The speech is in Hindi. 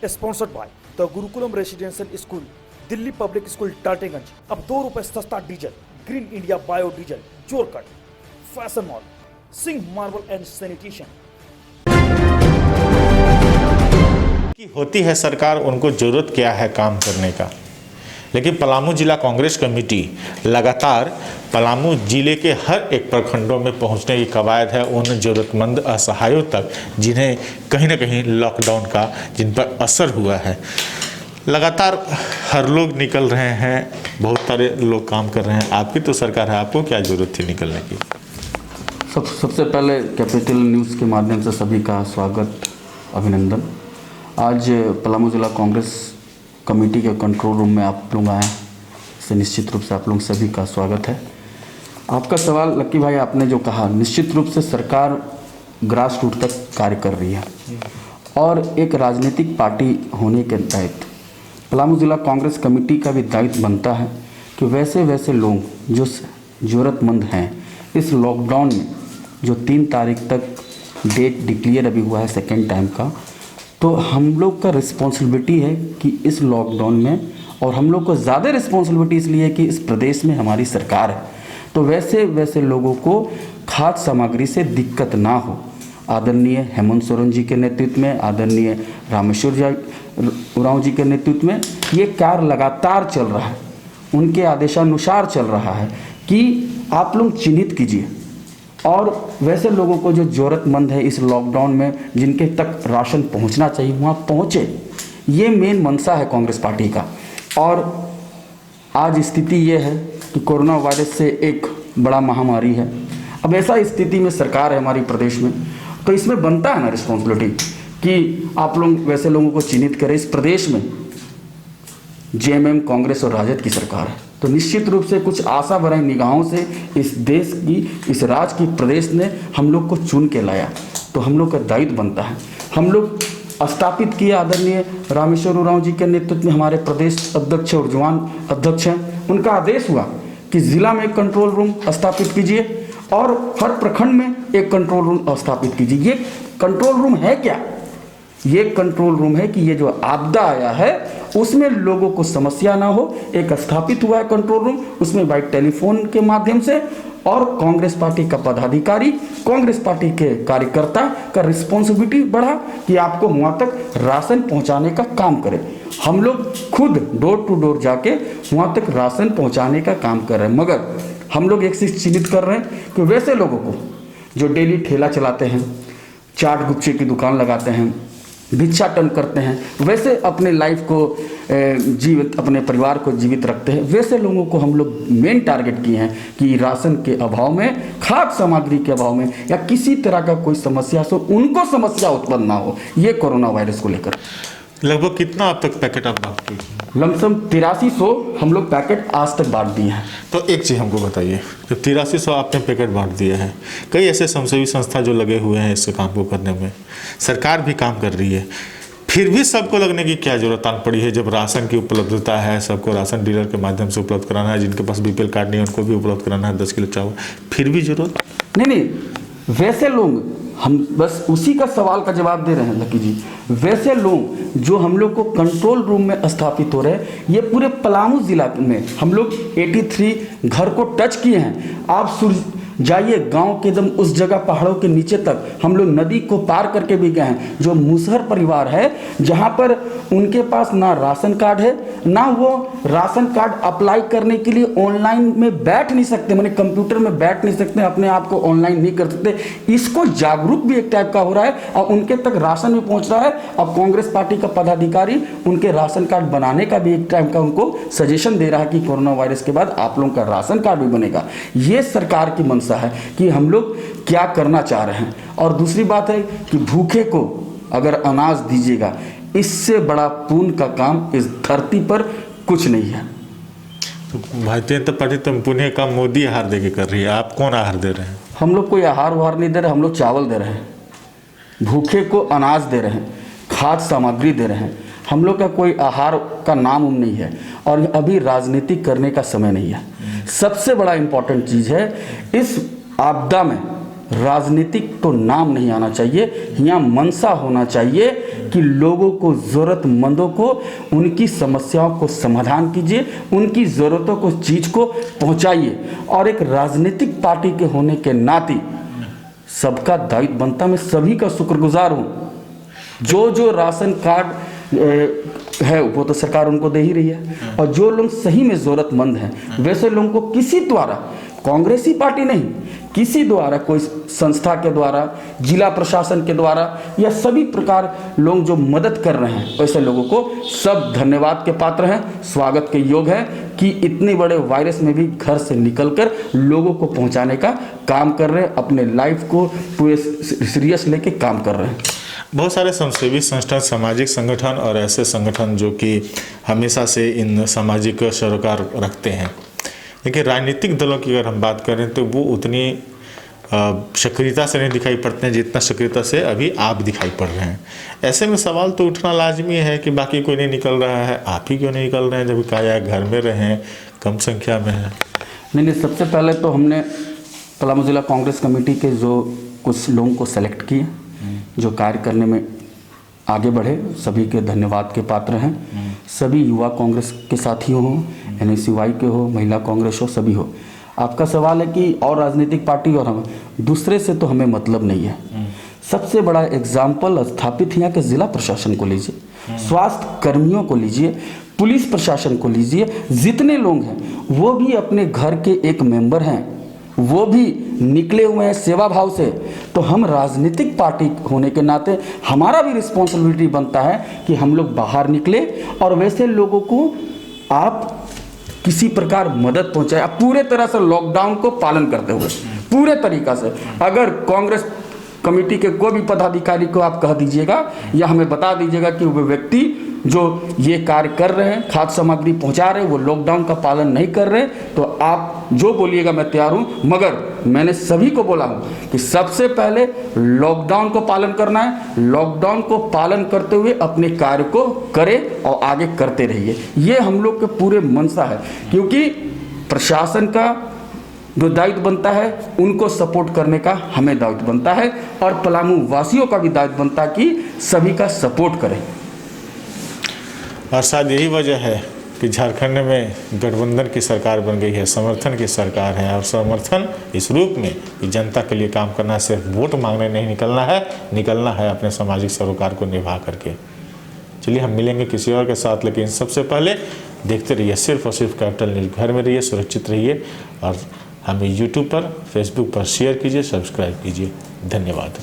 Sponsored by the Gurukulam residential school, Delhi public school Tateganj. अब ₹2 सस्ता diesel, green India bio diesel, चोरकट, fashion mall, Singh marble and sanitation. की होती है सरकार, उनको जरूरत क्या है काम करने का। लेकिन पलामू जिला कांग्रेस कमेटी लगातार पलामू जिले के हर एक प्रखंडों में पहुंचने की कवायद है उन जरूरतमंद असहायों तक जिन्हें कहीं ना कहीं लॉकडाउन का जिन पर असर हुआ है। लगातार हर लोग निकल रहे हैं, बहुत सारे लोग काम कर रहे हैं। आपकी तो सरकार है, आपको क्या जरूरत थी निकलने की? सबसे पहले कैपिटल न्यूज़ के माध्यम से सभी का स्वागत, अभिनंदन। आज पलामू जिला कांग्रेस कमेटी के कंट्रोल रूम में आप लोग आए, इससे निश्चित रूप से आप लोग सभी का स्वागत है। आपका सवाल लक्की भाई, आपने जो कहा, निश्चित रूप से सरकार ग्रास रूट तक कार्य कर रही है और एक राजनीतिक पार्टी होने के दायित्व पलामू जिला कांग्रेस कमेटी का भी दायित्व बनता है कि वैसे लोग जो ज़रूरतमंद हैं इस लॉकडाउन में, जो 3 तारीख तक डेट डिक्लेयर अभी हुआ है सेकेंड टाइम का, तो हम लोग का रिस्पॉन्सिबिलिटी है कि इस लॉकडाउन में, और हम लोग को ज़्यादा रिस्पॉन्सिबिलिटी इसलिए है कि इस प्रदेश में हमारी सरकार है, तो वैसे लोगों को खाद्य सामग्री से दिक्कत ना हो। आदरणीय हेमंत सोरेन जी के नेतृत्व में, आदरणीय रामेश्वर उरांव जी के नेतृत्व में ये कार्य लगातार चल रहा है, उनके आदेशानुसार चल रहा है कि आप लोग चिन्हित कीजिए और वैसे लोगों को जो ज़रूरतमंद है इस लॉकडाउन में, जिनके तक राशन पहुंचना चाहिए वहाँ पहुँचे। ये मेन मंशा है कांग्रेस पार्टी का। और आज स्थिति ये है कि कोरोना वायरस से एक बड़ा महामारी है। अब ऐसा स्थिति में सरकार है हमारी प्रदेश में, तो इसमें बनता है ना रिस्पॉन्सिबिलिटी कि आप लोग वैसे लोगों को चिन्हित करें। इस प्रदेश में जेएमएम, कांग्रेस और राजद की सरकार है, तो निश्चित रूप से कुछ आशा भरी निगाहों से इस देश की, इस राज्य की, प्रदेश ने हम लोग को चुन के लाया, तो हम लोग का दायित्व बनता है। हम लोग स्थापित किए, आदरणीय रामेश्वर उरांव जी के नेतृत्व में हमारे प्रदेश अध्यक्ष और जवान अध्यक्ष हैं, उनका आदेश हुआ कि जिला में एक कंट्रोल रूम स्थापित कीजिए और हर प्रखंड में एक कंट्रोल रूम स्थापित कीजिए। ये कंट्रोल रूम है क्या? ये कंट्रोल रूम है कि ये जो आपदा आया है उसमें लोगों को समस्या ना हो, एक स्थापित हुआ है कंट्रोल रूम, उसमें बाई टेलीफोन के माध्यम से, और कांग्रेस पार्टी का पदाधिकारी, कांग्रेस पार्टी के कार्यकर्ता का रिस्पॉन्सिबिलिटी बढ़ा कि आपको वहाँ तक राशन पहुँचाने का काम करें। हम लोग खुद डोर टू डोर जाके वहाँ तक राशन पहुँचाने का काम कर रहे हैं, मगर हम लोग एक चीज़ चिन्हित कर रहे हैं कि वैसे लोगों को जो डेली ठेला चलाते हैं, चाट गुपचे की दुकान लगाते हैं, भिक्षाटन करते हैं, वैसे अपने लाइफ को जीवित, अपने परिवार को जीवित रखते हैं, वैसे लोगों को हम लोग मेन टारगेट किए हैं कि राशन के अभाव में, खाद्य सामग्री के अभाव में या किसी तरह का कोई समस्या हो, उनको समस्या उत्पन्न ना हो, ये कोरोना वायरस को लेकर। लगभग कितना अब तक पैकेट आप बांट दिए? लमसम 8300 हम लोग पैकेट आज तक बांट दिए हैं। तो एक चीज़ हमको बताइए, जब 8300 आपने पैकेट बांट दिए हैं, कई ऐसे स्वयंसेवी संस्था जो लगे हुए हैं इसके काम को करने में, सरकार भी काम कर रही है, फिर भी सबको लगने की क्या जरूरत आन पड़ी है? जब राशन की उपलब्धता है, सबको राशन डीलर के माध्यम से उपलब्ध कराना है, जिनके पास बीपीएल कार्ड नहीं है उनको भी उपलब्ध कराना है 10 किलो चावल, फिर भी जरूरत नहीं, वैसे लोग, हम बस उसी का सवाल का जवाब दे रहे हैं लकी जी। वैसे लोग जो हम लोग को कंट्रोल रूम में स्थापित हो रहे हैं, ये पूरे पलामू जिला में हम लोग 83 घर को टच किए हैं। आप जाइए गांव के एकदम उस जगह पहाड़ों के नीचे तक, हम लोग नदी को पार करके भी गए हैं। जो मुसहर परिवार है, जहां पर उनके पास ना राशन कार्ड है, ना वो राशन कार्ड अप्लाई करने के लिए ऑनलाइन में बैठ नहीं सकते, माने कंप्यूटर में बैठ नहीं सकते, अपने आप को ऑनलाइन नहीं कर सकते। इसको जागरूक भी एक टाइप का हो रहा है और उनके तक राशन भी पहुंच रहा है। अब कांग्रेस पार्टी का पदाधिकारी उनके राशन कार्ड बनाने का भी एक टाइप का उनको सजेशन दे रहा है कि कोरोना वायरस के बाद आप लोगों का राशन कार्ड भी बनेगा। ये सरकार की मंशा है कि हम लोग क्या करना चाह रहे हैं। और दूसरी बात है कि भूखे को अगर अनाज दीजिएगा, इससे बड़ा पुण्य का काम इस धरती पर कुछ नहीं है। तो भारतीय जनता पार्टी तो पुण्य का मोदी आहार दे के कर रही है, आप कौन आहार दे रहे हैं? हम लोग कोई आहार वाहार नहीं दे रहे, हम लोग चावल दे रहे हैं, भूखे को अनाज दे रहे हैं, खाद्य सामग्री दे रहे हैं। हम लोग का कोई आहार का नाम उम नहीं है और अभी राजनीति करने का समय नहीं है। सबसे बड़ा इम्पोर्टेंट चीज़ है, इस आपदा में राजनीतिक तो नाम नहीं आना चाहिए, यहाँ मनसा होना चाहिए कि लोगों को, ज़रूरतमंदों को उनकी समस्याओं को समाधान कीजिए, उनकी ज़रूरतों को, चीज़ को पहुंचाइए। और एक राजनीतिक पार्टी के होने के नाते सबका दायित्व बनता, मैं सभी का शुक्रगुजार हूँ। जो राशन कार्ड है वो तो सरकार उनको दे ही रही है, और जो लोग सही में ज़रूरतमंद हैं वैसे लोगों को किसी द्वारा, कांग्रेसी पार्टी नहीं, किसी द्वारा, कोई संस्था के द्वारा, जिला प्रशासन के द्वारा या सभी प्रकार लोग जो मदद कर रहे हैं वैसे लोगों को सब धन्यवाद के पात्र हैं, स्वागत के योग है कि इतने बड़े वायरस में भी घर से निकलकर लोगों को पहुंचाने का काम कर रहे हैं, अपने लाइफ को पूरे सीरियस लेके काम कर रहे हैं। बहुत सारे स्वयंसेवी संस्था, सामाजिक संगठन और ऐसे संगठन जो कि हमेशा से इन सामाजिक सरोकार रखते हैं, लेकिन राजनीतिक दलों की अगर हम बात करें तो वो उतनी सक्रियता से नहीं दिखाई पड़ते हैं जितना सक्रियता से अभी आप दिखाई पड़ रहे हैं। ऐसे में सवाल तो उठना लाजमी है कि बाकी कोई नहीं निकल रहा है, आप ही क्यों नहीं निकल रहे हैं, जब कहा घर में रहें, कम संख्या में है। नहीं, सबसे पहले तो हमने पलामू जिला कांग्रेस कमेटी के जो कुछ लोगों को सेलेक्ट किए जो कार्य करने में आगे बढ़े, सभी के धन्यवाद के पात्र हैं। सभी युवा कांग्रेस के साथियों हो, NSUI के हो, महिला कांग्रेस हो, सभी हो। आपका सवाल है कि और राजनीतिक पार्टी और हम, दूसरे से तो हमें मतलब नहीं है। सबसे बड़ा एग्जाम्पल स्थापित यहाँ के जिला प्रशासन को लीजिए, स्वास्थ्य कर्मियों को लीजिए, पुलिस प्रशासन को लीजिए, जितने लोग हैं वो भी अपने घर के एक मेंबर हैं, वो भी निकले हुए हैं सेवा भाव से। तो हम राजनीतिक पार्टी होने के नाते हमारा भी रिस्पॉन्सिबिलिटी बनता है कि हम लोग बाहर निकले और वैसे लोगों को आप किसी प्रकार मदद पहुंचाए, आप पूरे तरह से लॉकडाउन को पालन करते हुए पूरे तरीका से। अगर कांग्रेस कमेटी के कोई भी पदाधिकारी को आप कह दीजिएगा या हमें बता दीजिएगा कि वो व्यक्ति जो ये कार्य कर रहे हैं, खाद्य सामग्री पहुंचा रहे हैं, वो लॉकडाउन का पालन नहीं कर रहे, तो आप जो बोलिएगा मैं तैयार हूं। मगर मैंने सभी को बोला हूं कि सबसे पहले लॉकडाउन को पालन करना है, लॉकडाउन को पालन करते हुए अपने कार्य को करें और आगे करते रहिए। ये हम लोग के पूरे मंशा है, क्योंकि प्रशासन का जो दायित्व बनता है उनको सपोर्ट करने का हमें दायित्व बनता है, और पलामू वासियों का भी दायित्व बनता है कि सभी का सपोर्ट करें। और शायद यही वजह है कि झारखंड में गठबंधन की सरकार बन गई है, समर्थन की सरकार है। और समर्थन इस रूप में कि जनता के लिए काम करना, सिर्फ वोट मांगने नहीं निकलना है अपने सामाजिक सरोकार को निभा करके। चलिए हम मिलेंगे किसी और के साथ, लेकिन सबसे पहले देखते रहिए सिर्फ और सिर्फ कैपिटल न्यूज़। घर में रहिए, सुरक्षित रहिए और हमें यूट्यूब पर, फेसबुक पर शेयर कीजिए, सब्सक्राइब कीजिए। धन्यवाद।